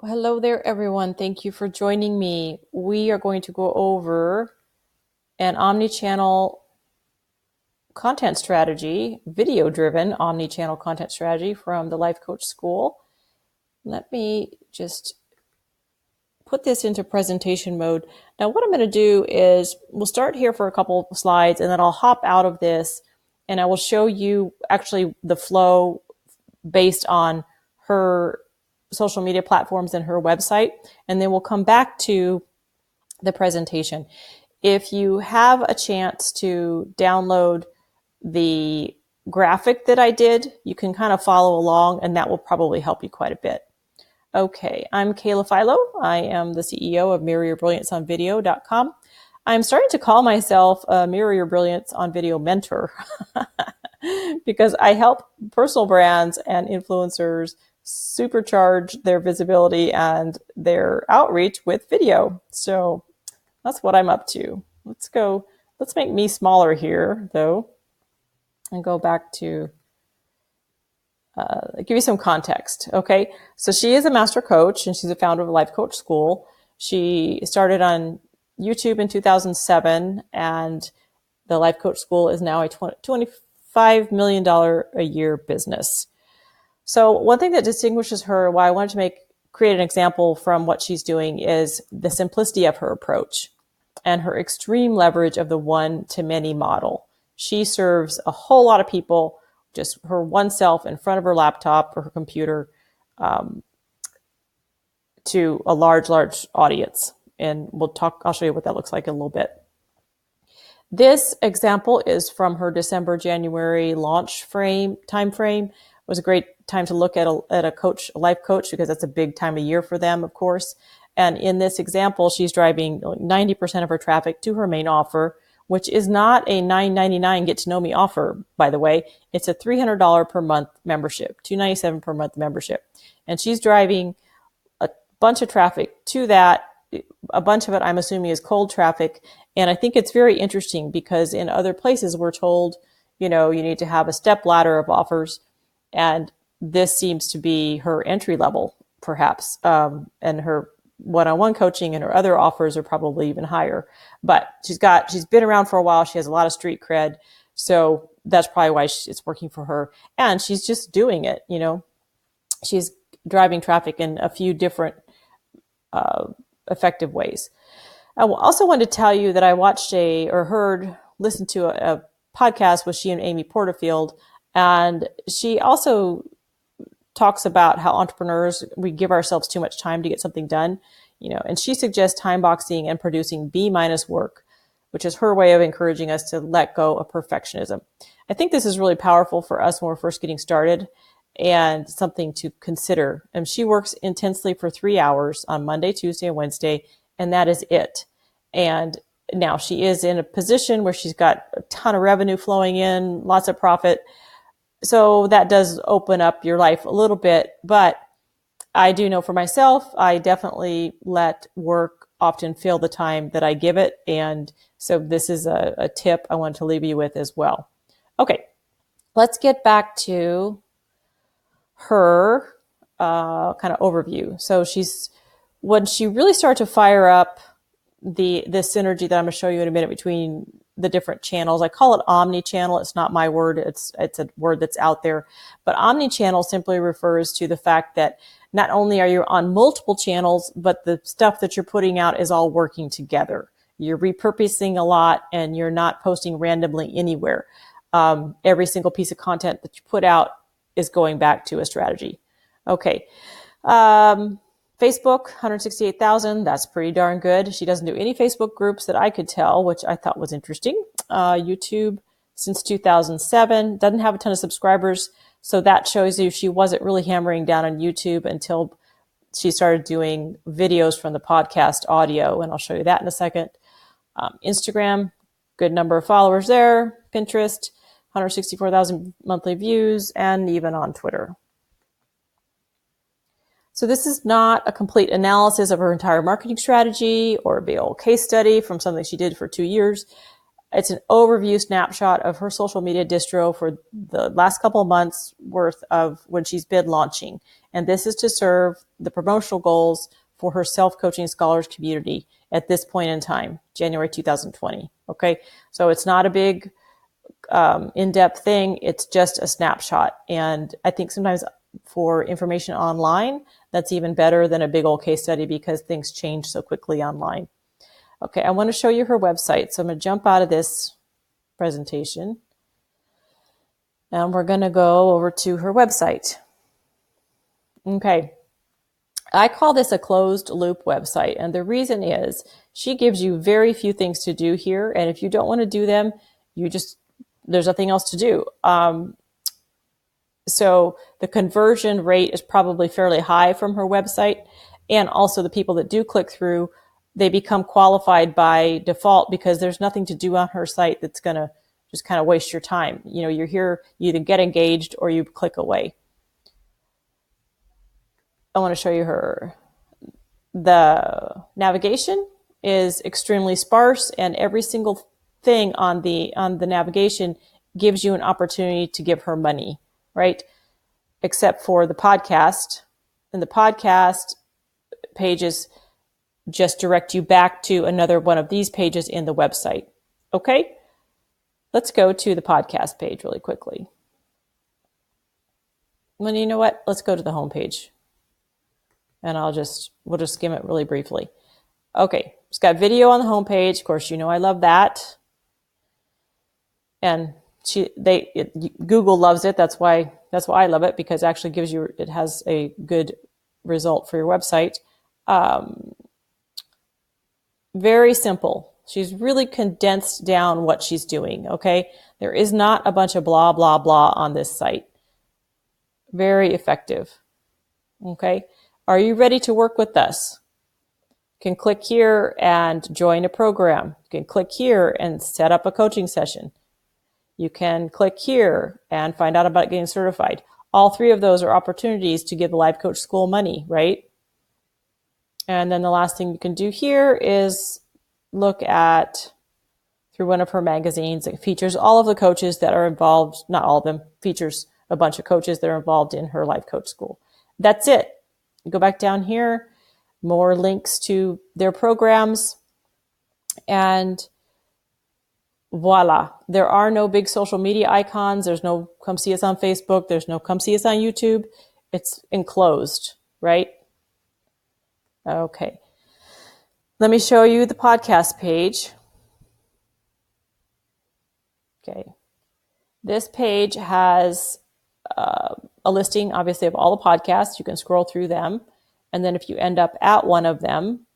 Hello there, everyone. Thank you for joining me. We are going to go over an omni-channel content strategy, video-driven omni-channel content strategy from the Life Coach School. Let me just put this into presentation mode. Now, what I'm going to do is we'll start here for a couple of slides, and then I'll hop out of this, and I will show you actually the flow based on her social media platforms and her website, and then we'll come back to the presentation. If you have a chance to download the graphic that I did, you can kind of follow along, and that will probably help you quite a bit. Okay, I'm Kayla Philo. I am the CEO of mirroryourBrillianceOnVideo.com. I'm starting to call myself a Mirror Your Brilliance on Video mentor because I help personal brands and influencers supercharge their visibility and their outreach with video. So that's what I'm up to. Let's make me smaller here, though, and go back to give you some context. Okay, so she is a master coach and she's a founder of Life Coach School. She started on YouTube in 2007, and the Life Coach School is now a $25 million a year business. So one thing that distinguishes her, why I wanted to create an example from what she's doing, is the simplicity of her approach and her extreme leverage of the one-to-many model. She serves a whole lot of people, just her oneself in front of her laptop or her computer, to a large audience. And I'll show you what that looks like in a little bit. This example is from her December, January launch time frame. It was a great time to look at a life coach, because that's a big time of year for them, of course. And in this example, she's driving 90% of her traffic to her main offer, which is not a $9.99 get to know me offer, by the way. It's a $300 per month membership, $297 per month membership. And she's driving a bunch of traffic to that. A bunch of it, I'm assuming, is cold traffic. And I think it's very interesting because in other places we're told, you need to have a step ladder of offers. And this seems to be her entry level, perhaps. And her one-on-one coaching and her other offers are probably even higher. But she's been around for a while. She has a lot of street cred. So that's probably why it's working for her. And she's just doing it, She's driving traffic in a few different effective ways. I also want to tell you that I listened to a podcast with she and Amy Porterfield, and she also talks about how entrepreneurs, we give ourselves too much time to get something done, and she suggests time boxing and producing B- work, which is her way of encouraging us to let go of perfectionism. I think this is really powerful for us when we're first getting started, and something to consider. And she works intensely for 3 hours on Monday, Tuesday, and Wednesday, and that is it. And now she is in a position where she's got a ton of revenue flowing in, lots of profit. So that does open up your life a little bit. But I do know for myself, I definitely let work often fill the time that I give it. And so this is a tip I want to leave you with as well. Okay, let's get back to her kind of overview. So when she really started to fire up the synergy that I'm going to show you in a minute between the different channels. I call it omni-channel. It's not my word. It's a word that's out there. But omni-channel simply refers to the fact that not only are you on multiple channels, but the stuff that you're putting out is all working together. You're repurposing a lot, and you're not posting randomly anywhere. Every single piece of content that you put out is going back to a strategy. Okay. Facebook, 168,000. That's pretty darn good. She doesn't do any Facebook groups that I could tell, which I thought was interesting. YouTube since 2007, doesn't have a ton of subscribers. So that shows you she wasn't really hammering down on YouTube until she started doing videos from the podcast audio. And I'll show you that in a second. Instagram, good number of followers there. Pinterest, 164,000 monthly views, and even on Twitter. So this is not a complete analysis of her entire marketing strategy or a big old case study from something she did for 2 years. It's an overview snapshot of her social media distro for the last couple of months worth of when she's been launching. And this is to serve the promotional goals for her self-coaching scholars community at this point in time, January 2020. Okay. So it's not a big in-depth thing. It's just a snapshot. And I think sometimes for information online, that's even better than a big old case study because things change so quickly online. Okay, I want to show you her website. So I'm going to jump out of this presentation and we're going to go over to her website. Okay, I call this a closed loop website. And the reason is she gives you very few things to do here. And if you don't want to do them, there's nothing else to do. So the conversion rate is probably fairly high from her website. And also the people that do click through, they become qualified by default because there's nothing to do on her site that's going to just kind of waste your time. You know, you're here, you either get engaged or you click away. I want to show you the navigation is extremely sparse, and every single thing on the navigation gives you an opportunity to give her money, right? Except for the podcast. And the podcast pages just direct you back to another one of these pages in the website. Okay, let's go to the podcast page really quickly. Well, you know what? Let's go to the home page, and we'll just skim it really briefly. Okay, it's got video on the home page. Of course, you know I love that, and Google loves it. That's why I love it, because it actually it has a good result for your website. Very simple. She's really condensed down what she's doing, okay? There is not a bunch of blah, blah, blah on this site. Very effective, okay? Are you ready to work with us? You can click here and join a program. You can click here and set up a coaching session. You can click here and find out about getting certified. All three of those are opportunities to give the Life Coach School money, right? And then the last thing you can do here is look at through one of her magazines. It features all of the coaches that are involved, not all of them, features a bunch of coaches that are involved in her Life Coach School. That's it. Go back down here, more links to their programs, and voila. There are no big social media icons. There's no come see us on Facebook. There's no come see us on YouTube. It's enclosed, right? Okay. Let me show you the podcast page. Okay. This page has a listing, obviously, of all the podcasts. You can scroll through them. And then if you end up at one of them.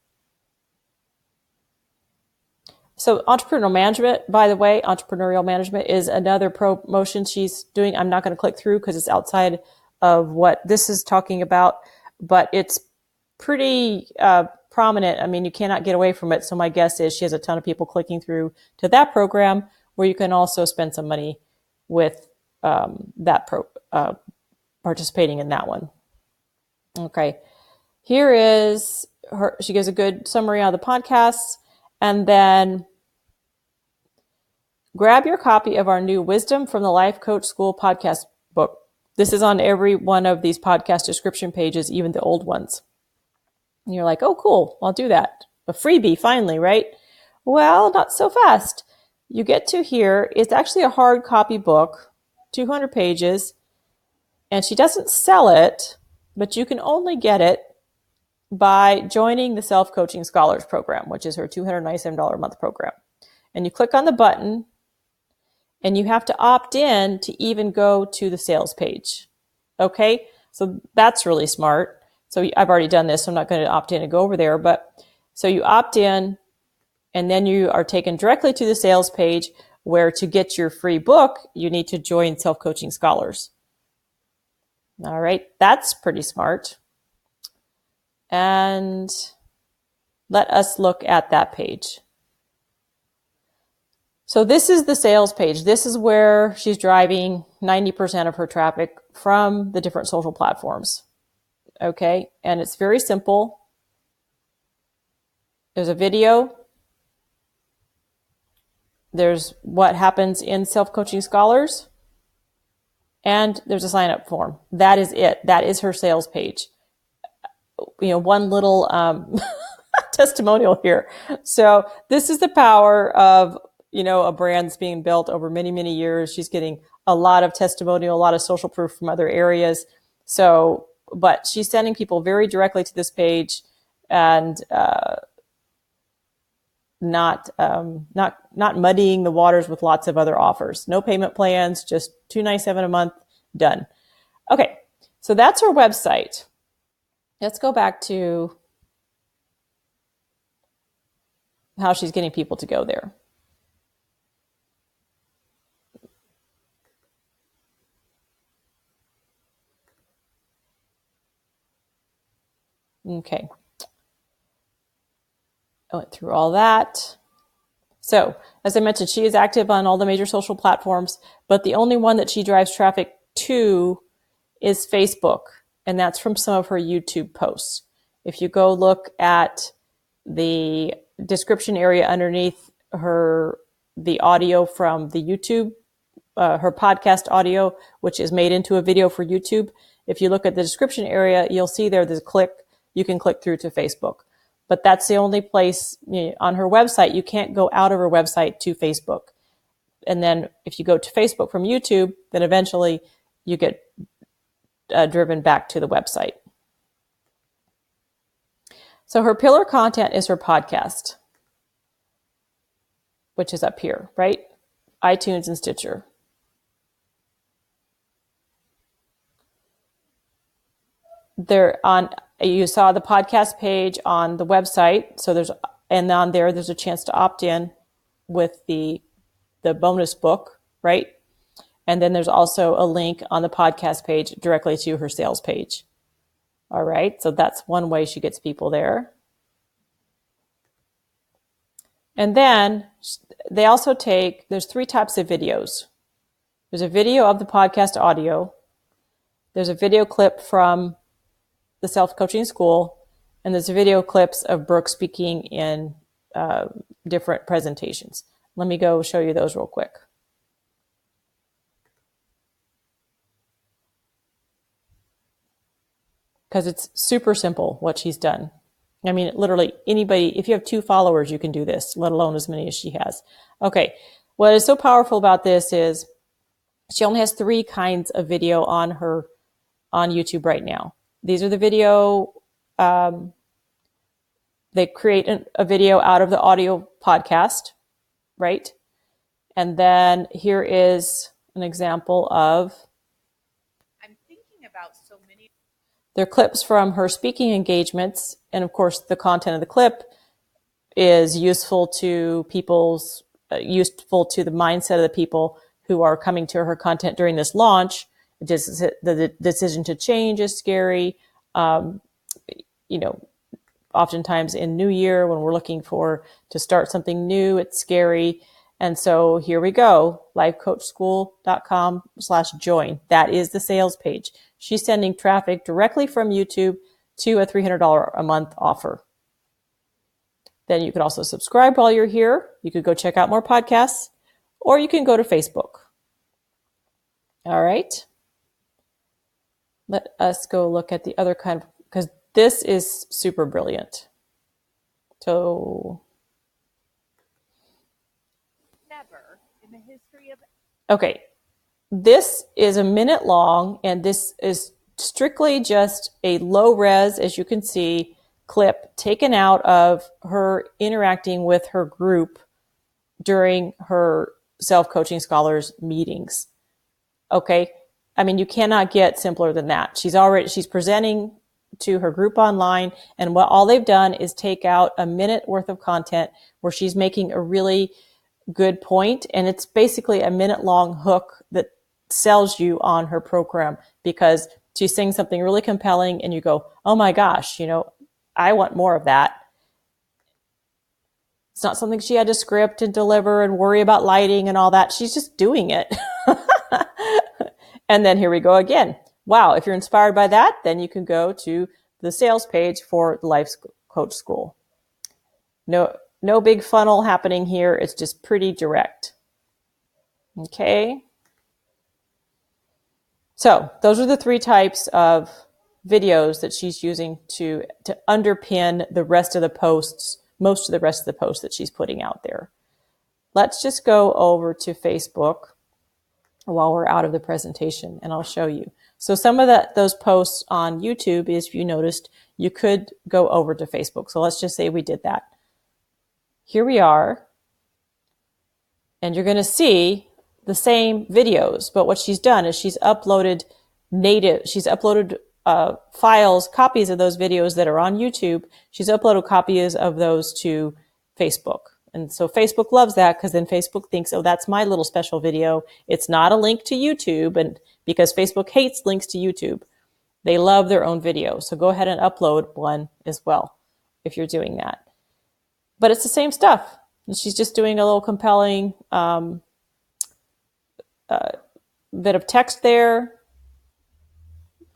So entrepreneurial management, by the way, entrepreneurial management is another promotion she's doing. I'm not going to click through because it's outside of what this is talking about, but it's pretty prominent. I mean, you cannot get away from it. So my guess is she has a ton of people clicking through to that program, where you can also spend some money with participating in that one. Okay. Here is her. She gives a good summary on the podcasts, and then grab your copy of our new Wisdom from the Life Coach School podcast book. This is on every one of these podcast description pages, even the old ones. And you're like, oh, cool, I'll do that. A freebie, finally, right? Well, not so fast. You get to here. It's actually a hard copy book, 200 pages, and she doesn't sell it, but you can only get it by joining the Self-Coaching Scholars Program, which is her $297 a month program. And you click on the button, and you have to opt in to even go to the sales page. Okay, so that's really smart. So I've already done this, so I'm not going to opt in and go over there. But so you opt in, and then you are taken directly to the sales page, where to get your free book, you need to join Self-Coaching Scholars. All right, that's pretty smart. And let us look at that page. So this is the sales page. This is where she's driving 90% of her traffic from the different social platforms. Okay, and it's very simple. There's a video. There's what happens in Self-Coaching Scholars, and there's a sign-up form. That is it. That is her sales page. One little testimonial here. So this is the power of, a brand that's being built over many, many years. She's getting a lot of testimonial, a lot of social proof from other areas. So, but she's sending people very directly to this page, and not muddying the waters with lots of other offers. No payment plans, just $297 a month, done. Okay, so that's her website. Let's go back to how she's getting people to go there. Okay. I went through all that. So, as I mentioned, she is active on all the major social platforms, but the only one that she drives traffic to is Facebook, and that's from some of her YouTube posts. If you go look at the description area underneath the audio from the YouTube, her podcast audio, which is made into a video for YouTube, if you look at the description area, you'll see there's a click. You can click through to Facebook. But that's the only place on her website. You can't go out of her website to Facebook. And then if you go to Facebook from YouTube, then eventually you get driven back to the website. So her pillar content is her podcast, which is up here, right? iTunes and Stitcher. You saw the podcast page on the website. So on there's a chance to opt in with the bonus book, right? And then there's also a link on the podcast page directly to her sales page. All right. So that's one way she gets people there. And then they also there's 3 types of videos. There's a video of the podcast audio. There's a video clip from the self-coaching school, and there's video clips of Brooke speaking in different presentations. Let me go show you those real quick. Because it's super simple what she's done. I mean, literally anybody, if you have 2 followers, you can do this, let alone as many as she has. Okay, what is so powerful about this is she only has 3 kinds of video on YouTube right now. These are the video, they create a video out of the audio podcast, right? And then here is an example of, I'm thinking about so many. They're clips from her speaking engagements. And of course, the content of the clip is useful to the mindset of the people who are coming to her content during this launch. The decision to change is scary. Oftentimes in New Year, when we're looking to start something new, it's scary. And so here we go, lifecoachschool.com/join. That is the sales page. She's sending traffic directly from YouTube to a $300 a month offer. Then you could also subscribe while you're here. You could go check out more podcasts, or you can go to Facebook. All right. Let us go look at the other kind of, because this is super brilliant. So, never in the history of. Okay, this is a minute long, and this is strictly just a low res, as you can see, clip taken out of her interacting with her group during her self-coaching scholars meetings. Okay. I mean, you cannot get simpler than that. She's presenting to her group online, and all they've done is take out a minute worth of content where she's making a really good point, and it's basically a minute long hook that sells you on her program, because she's saying something really compelling and you go, oh my gosh, I want more of that. It's not something she had to script and deliver and worry about lighting and all that. She's just doing it. And then here we go again. Wow, if you're inspired by that, then you can go to the sales page for the Life Coach School. No big funnel happening here. It's just pretty direct. Okay. So those are the 3 types of videos that she's using to underpin the rest of the posts, most of the rest of the posts that she's putting out there. Let's just go over to Facebook while we're out of the presentation, and I'll show you. So some of those posts on YouTube, is, if you noticed, you could go over to Facebook. So let's just say we did that. Here we are, and you're going to see the same videos, but what she's done is she's uploaded files, copies of those videos that are on YouTube. She's uploaded copies of those to Facebook. And so Facebook loves that, because then Facebook thinks, oh, that's my little special video. It's not a link to YouTube, and because Facebook hates links to YouTube, they love their own video. So go ahead and upload one as well if you're doing that. But it's the same stuff. And she's just doing a little compelling bit of text there.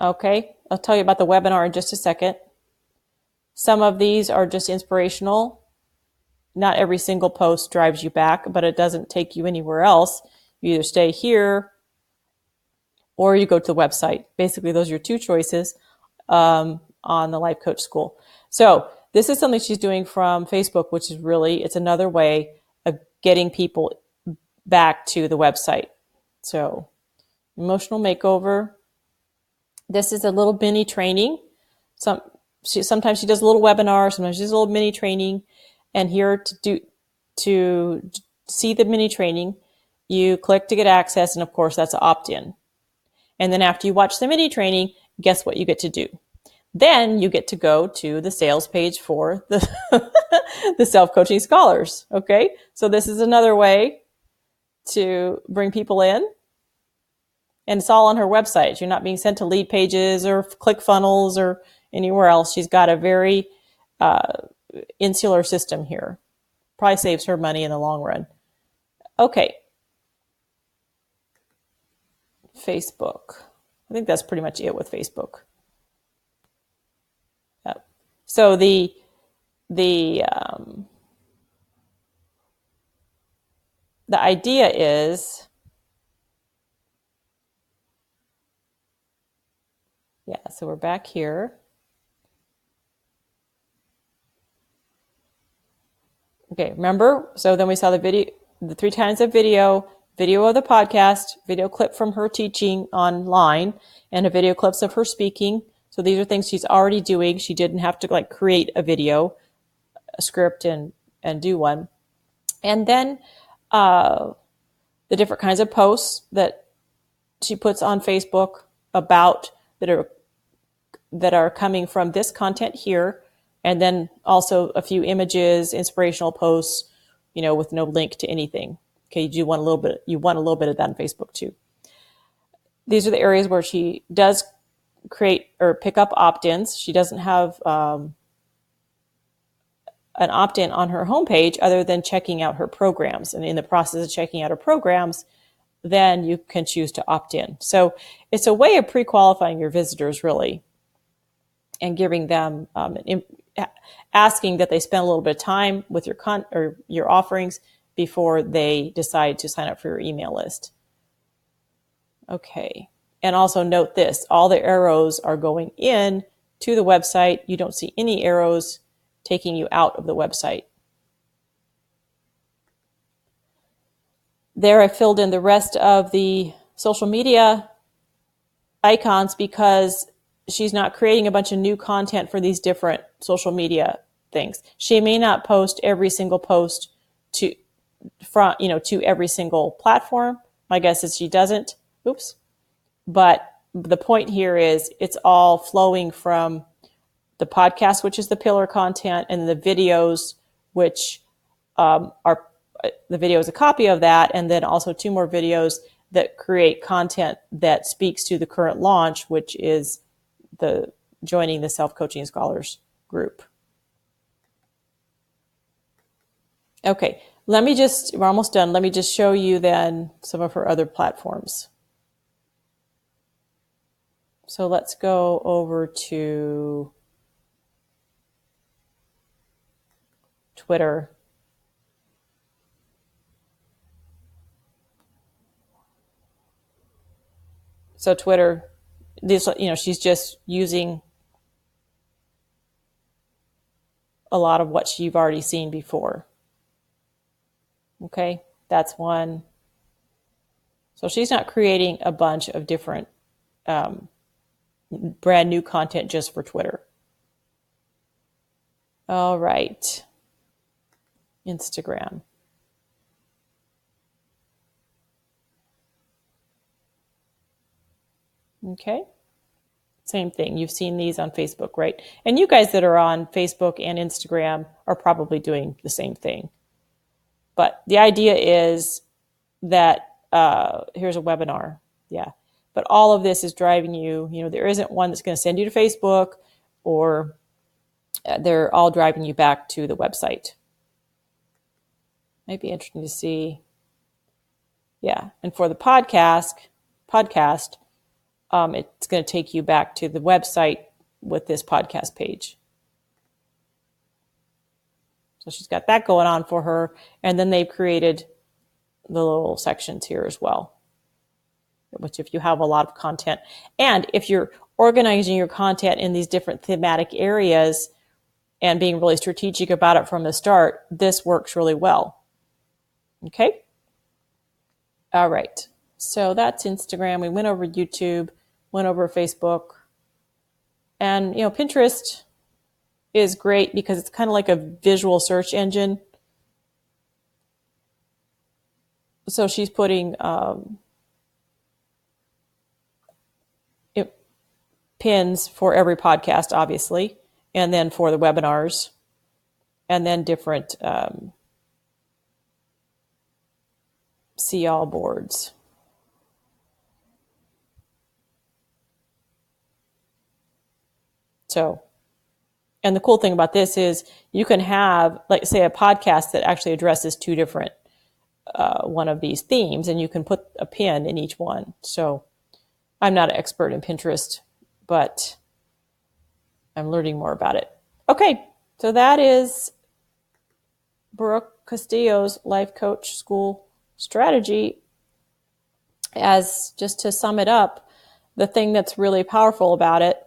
Okay, I'll tell you about the webinar in just a second. Some of these are just inspirational. Not every single post drives you back, but it doesn't take you anywhere else. You either stay here or you go to the website. Basically, those are your 2 choices on the Life Coach School. So this is something she's doing from Facebook, which is really, it's another way of getting people back to the website. So emotional makeover. This is a little mini training. Sometimes she does a little webinar, sometimes she does a little mini training. And here to see the mini training, you click to get access, and of course that's opt-in. And then after you watch the mini training, guess what you get to do? Then you get to go to the sales page for the the self-coaching scholars. Okay, so this is another way to bring people in, and it's all on her website. You're not being sent to lead pages or ClickFunnels or anywhere else. She's got a very insular system here. Probably saves her money in the long run. Okay. Facebook. I think that's pretty much it with Facebook. Yep. So the idea is, so we're back here. Okay, remember? So then we saw the video, the 3 kinds of video of the podcast, video clip from her teaching online, and a video clips of her speaking. So these are things she's already doing. She didn't have to create a video, a script, and do one. And then the different kinds of posts that she puts on Facebook about that are coming from this content here. And then also a few images, inspirational posts, with no link to anything. Okay, you want a little bit of that on Facebook too. These are the areas where she does create or pick up opt-ins. She doesn't have an opt-in on her homepage other than checking out her programs. And in the process of checking out her programs, then you can choose to opt in. So it's a way of pre-qualifying your visitors, really, and giving them asking that they spend a little bit of time with your offerings before they decide to sign up for your email list. Okay. And also note this, all the arrows are going in to the website. You don't see any arrows taking you out of the website. There I filled in the rest of the social media icons because she's not creating a bunch of new content for these different social media things. She may not post every single post to every single platform. My guess is she doesn't. Oops. But the point here is it's all flowing from the podcast, which is the pillar content, and the videos, which are the video is a copy of that, and then also 2 more videos that create content that speaks to the current launch, which is the joining the Self-Coaching Scholars group. Okay, we're almost done. Let me just show you then some of her other platforms. So let's go over to Twitter. So Twitter, this, she's just using a lot of what you've already seen before. Okay, that's one. So she's not creating a bunch of different brand new content just for Twitter. All right. Instagram. Okay. Same thing. You've seen these on Facebook, right? And you guys that are on Facebook and Instagram are probably doing the same thing. But the idea is that here's a webinar. Yeah. But all of this is driving you, there isn't one that's going to send you to Facebook, or they're all driving you back to the website. Might be interesting to see. Yeah. And for the podcast, it's going to take you back to the website with this podcast page. So she's got that going on for her. And then they've created the little sections here as well, which if you have a lot of content, and if you're organizing your content in these different thematic areas and being really strategic about it from the start, this works really well. Okay. All right. So that's Instagram. We went over YouTube, went over Facebook, and, Pinterest is great because it's kind of like a visual search engine. So she's putting pins for every podcast, obviously, and then for the webinars, and then different see all boards. So, and the cool thing about this is you can have, like, say, a podcast that actually addresses two different one of these themes, and you can put a pin in each one. So I'm not an expert in Pinterest, but I'm learning more about it. Okay, so that is Brooke Castillo's Life Coach School strategy. As just to sum it up, the thing that's really powerful about it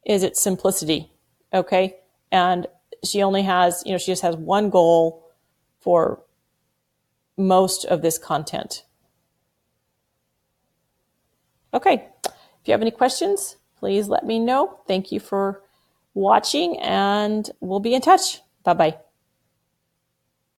is its simplicity. Okay, and she only has, she just has one goal for most of this content. Okay, if you have any questions, please let me know. Thank you for watching, and we'll be in touch. Bye-bye.